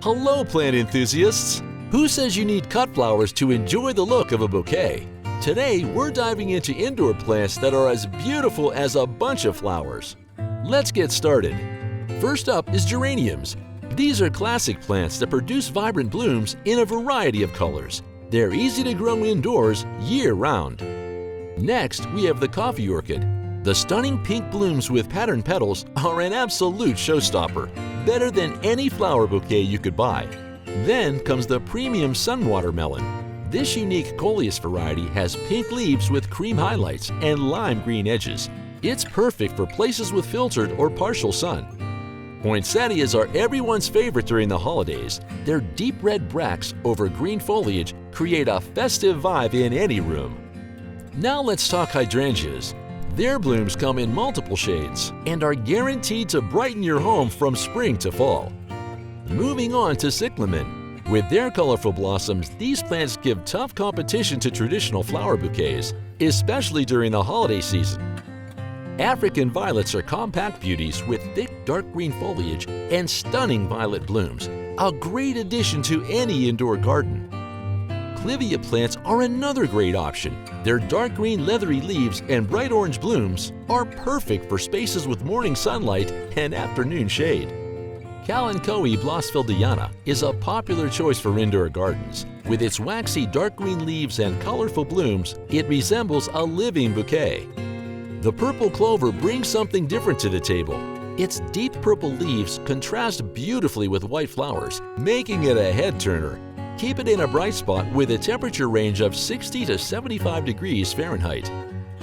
Hello, plant enthusiasts! Who says you need cut flowers to enjoy the look of a bouquet? Today, we're diving into indoor plants that are as beautiful as a bunch of flowers. Let's get started. First up is geraniums. These are classic plants that produce vibrant blooms in a variety of colors. They're easy to grow indoors year-round. Next, we have the Coffey orchid. The stunning pink blooms with patterned petals are an absolute showstopper, better than any flower bouquet you could buy. Then comes the premium sun watermelon. This unique coleus variety has pink leaves with cream highlights and lime green edges. It's perfect for places with filtered or partial sun. Poinsettias are everyone's favorite during the holidays. Their deep red bracts over green foliage create a festive vibe in any room. Now let's talk hydrangeas. Their blooms come in multiple shades and are guaranteed to brighten your home from spring to fall. Moving on to cyclamen. With their colorful blossoms, these plants give tough competition to traditional flower bouquets, especially during the holiday season. African violets are compact beauties with thick dark green foliage and stunning violet blooms, a great addition to any indoor garden. Clivia plants are another great option. Their dark green leathery leaves and bright orange blooms are perfect for spaces with morning sunlight and afternoon shade. Kalanchoe blossfeldiana is a popular choice for indoor gardens. With its waxy dark green leaves and colorful blooms, it resembles a living bouquet. The purple clover brings something different to the table. Its deep purple leaves contrast beautifully with white flowers, making it a head-turner. Keep it in a bright spot with a temperature range of 60 to 75 degrees Fahrenheit.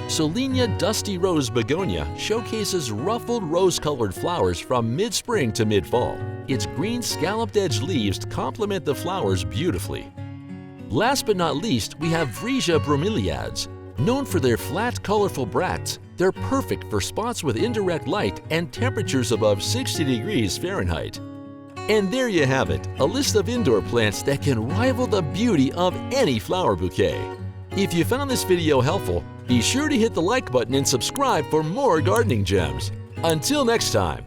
Solenia dusty rose begonia showcases ruffled rose-colored flowers from mid-spring to mid-fall. Its green scalloped-edged leaves complement the flowers beautifully. Last but not least, we have Freesia bromeliads. Known for their flat, colorful bracts, they're perfect for spots with indirect light and temperatures above 60 degrees Fahrenheit. And there you have it, a list of indoor plants that can rival the beauty of any flower bouquet. If you found this video helpful, be sure to hit the like button and subscribe for more gardening gems. Until next time.